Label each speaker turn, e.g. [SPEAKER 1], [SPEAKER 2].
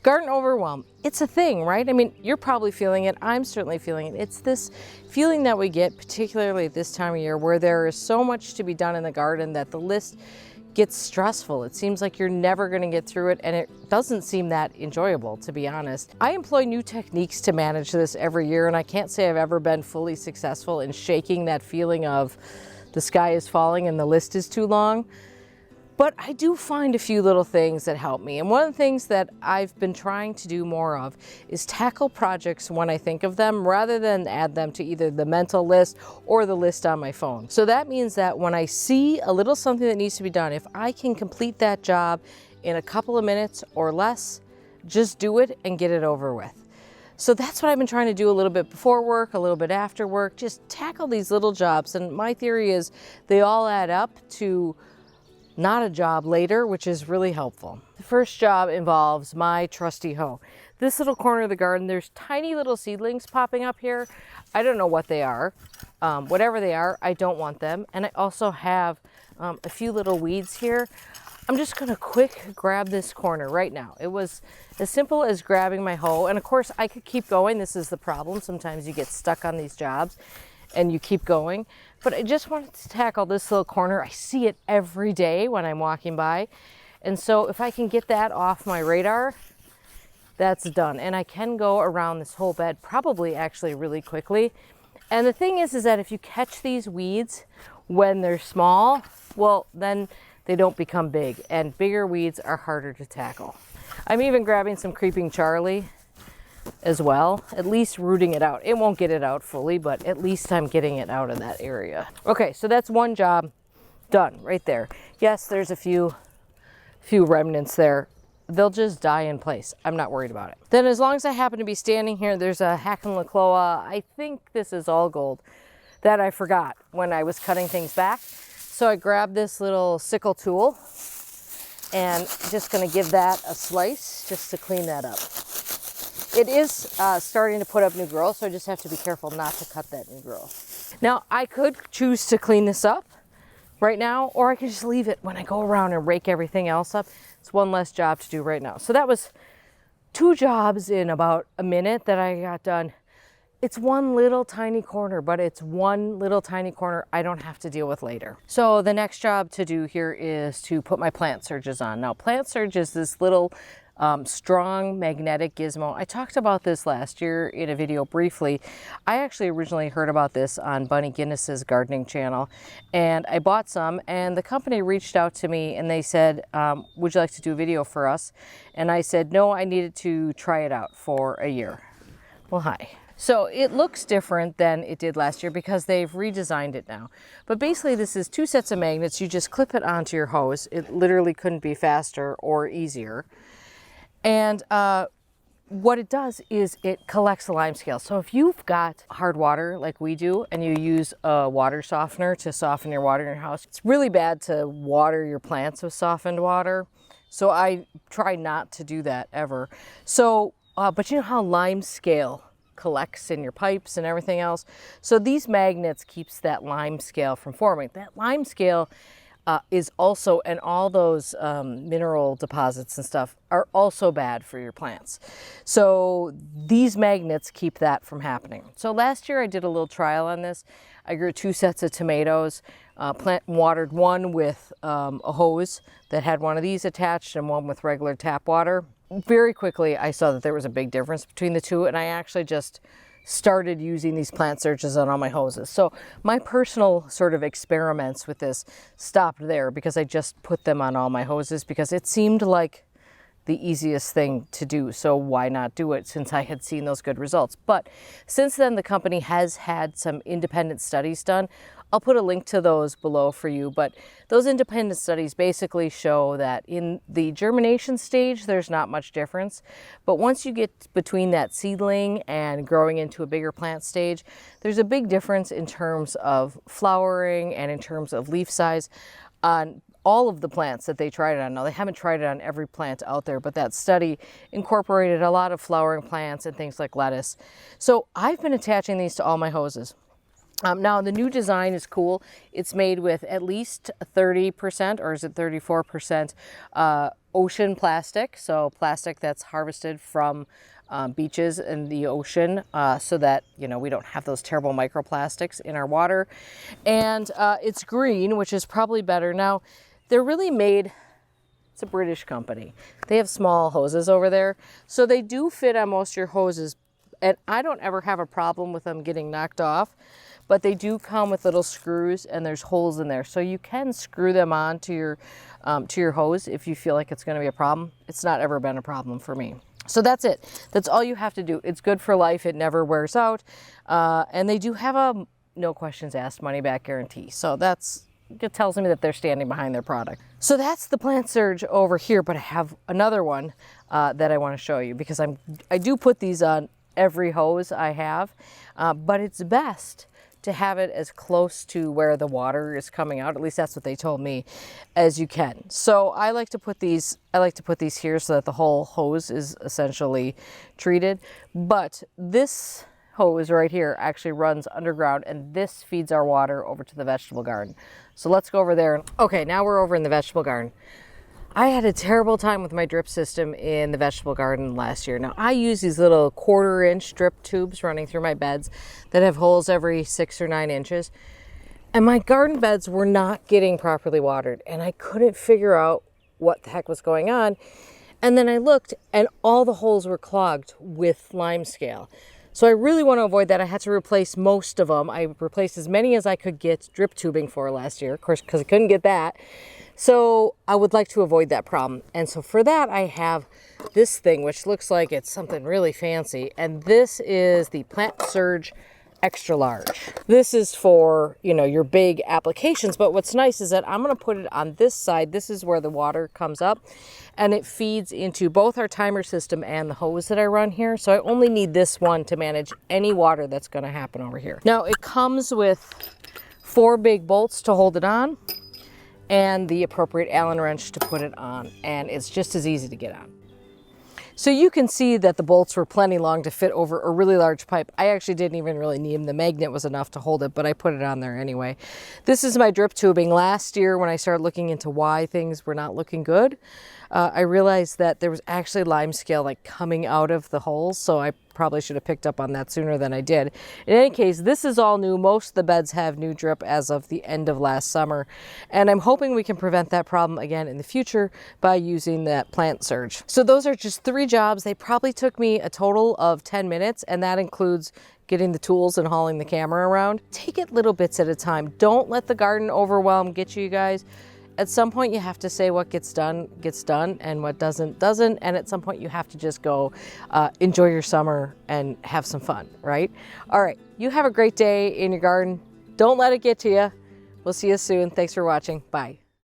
[SPEAKER 1] Garden overwhelm, it's a thing, right? I mean, you're probably feeling it. I'm certainly feeling it. It's this feeling that we get, particularly at this time of year, where there is so much to be done in the garden that the list gets stressful. It seems like you're never going to get through it, and it doesn't seem that enjoyable, to be honest. I employ new techniques to manage this every year, and I can't say I've ever been fully successful in shaking that feeling of the sky is falling and the list is too long. But I do find a few little things that help me. And one of the things that I've been trying to do more of is tackle projects when I think of them rather than add them to either the mental list or the list on my phone. So that means that when I see a little something that needs to be done, if I can complete that job in a couple of minutes or less, just do it and get it over with. So that's what I've been trying to do a little bit before work, a little bit after work, just tackle these little jobs. And my theory is they all add up to not a job later, which is really helpful. The first job involves my trusty hoe. This little corner of the garden, there's tiny little seedlings popping up here. I don't know what they are. Whatever they are, I don't want them. And I also have a few little weeds here. I'm just gonna quick grab this corner right now. It was as simple as grabbing my hoe. And of course I could keep going. This is the problem. Sometimes you get stuck on these jobs and you keep going. But I just wanted to tackle this little corner. I see it every day when I'm walking by. And so if I can get that off my radar, that's done. And I can go around this whole bed probably actually really quickly. And the thing is that if you catch these weeds when they're small, well, then they don't become big. And bigger weeds are harder to tackle. I'm even grabbing some creeping Charlie as well, at least rooting it out. It won't get it out fully, but at least I'm getting it out of that area. Okay, so that's one job done right there. Yes, there's a few remnants there. They'll just die in place. I'm not worried about it. Then as long as I happen to be standing here, there's a Hackenlacloa, I think this is all gold, that I forgot when I was cutting things back. So I grabbed this little sickle tool and just gonna give that a slice just to clean that up. It is starting to put up new growth, so I just have to be careful not to cut that new growth. Now, I could choose to clean this up right now, or I could just leave it when I go around and rake everything else up. It's one less job to do right now. So that was 2 jobs in about a minute that I got done. It's one little tiny corner, but it's one little tiny corner I don't have to deal with later. So the next job to do here is to put my plant surges on. Now, plant surge is this little strong magnetic gizmo. I talked about this last year in a video briefly. I actually originally heard about this on Bunny Guinness's gardening channel, and I bought some, and the company reached out to me and they said, would you like to do a video for us? And I said, no, I needed to try it out for a year. Well, hi. So it looks different than it did last year because they've redesigned it now. But basically this is 2 sets of magnets. You just clip it onto your hose. It literally couldn't be faster or easier. And what it does is it collects the lime scale. So if you've got hard water like we do and you use a water softener to soften your water in your house, it's really bad to water your plants with softened water. So I try not to do that ever. So, but you know how lime scale collects in your pipes and everything else? So these magnets keeps that lime scale from forming. That lime scale is also, and all those mineral deposits and stuff are also bad for your plants. So these magnets keep that from happening. So last year I did a little trial on this. I grew 2 sets of tomatoes, watered one with a hose that had one of these attached and one with regular tap water. Very quickly I saw that there was a big difference between the two, and I actually just started using these plant surges on all my hoses. So my personal sort of experiments with this stopped there because I just put them on all my hoses because it seemed like the easiest thing to do. So why not do it since I had seen those good results? But since then, the company has had some independent studies done. I'll put a link to those below for you, but those independent studies basically show that in the germination stage, there's not much difference. But once you get between that seedling and growing into a bigger plant stage, there's a big difference in terms of flowering and in terms of leaf size on all of the plants that they tried it on. Now, they haven't tried it on every plant out there, but that study incorporated a lot of flowering plants and things like lettuce. So I've been attaching these to all my hoses. Now the new design is cool. It's made with at least 30%, or is it 34%, ocean plastic, so plastic that's harvested from beaches in the ocean, so that, you know, we don't have those terrible microplastics in our water. And it's green, which is probably better. Now, they're really made, it's a British company. They have small hoses over there, so they do fit on most of your hoses, and I don't ever have a problem with them getting knocked off. But they do come with little screws, and there's holes in there, so you can screw them on to your hose if you feel like it's going to be a problem. It's not ever been a problem for me. So that's it. That's all you have to do. It's good for life. It never wears out, and they do have a no questions asked money back guarantee. So it tells me that they're standing behind their product. So that's the Plant Surge over here, but I have another one that I want to show you, because I do put these on every hose I have, but it's best to have it as close to where the water is coming out, at least that's what they told me, as you can. So I like to put these here so that the whole hose is essentially treated. But this hose right here actually runs underground, and this feeds our water over to the vegetable garden. So let's go over there. Okay, now we're over in the vegetable garden. I had a terrible time with my drip system in the vegetable garden last year. Now, I use these little 1/4-inch drip tubes running through my beds that have holes every 6 or 9 inches. And my garden beds were not getting properly watered, and I couldn't figure out what the heck was going on. And then I looked, and all the holes were clogged with lime scale. So I really want to avoid that. I had to replace most of them. I replaced as many as I could get drip tubing for last year, of course, because I couldn't get that. So I would like to avoid that problem. And so for that, I have this thing, which looks like it's something really fancy. And this is the Plant Surge Extra Large. This is for, you know, your big applications. But what's nice is that I'm going to put it on this side. This is where the water comes up, and it feeds into both our timer system and the hose that I run here. So I only need this one to manage any water that's going to happen over here. Now, it comes with 4 big bolts to hold it on, and the appropriate Allen wrench to put it on, and it's just as easy to get on. So you can see that the bolts were plenty long to fit over a really large pipe. I actually didn't even really need them. The magnet was enough to hold it, but I put it on there anyway. This is my drip tubing. Last year, when I started looking into why things were not looking good, I realized that there was actually lime scale like coming out of the holes, so I probably should have picked up on that sooner than I did. In any case, this is all new. Most of the beds have new drip as of the end of last summer, and I'm hoping we can prevent that problem again in the future by using that Plant Surge. So those are just 3 jobs. They probably took me a total of 10 minutes, and that includes getting the tools and hauling the camera around. Take it little bits at a time. Don't let the garden overwhelm get you guys. At some point you have to say what gets done, and what doesn't. And at some point you have to just go enjoy your summer and have some fun, right? All right, you have a great day in your garden. Don't let it get to you. We'll see you soon. Thanks for watching. Bye.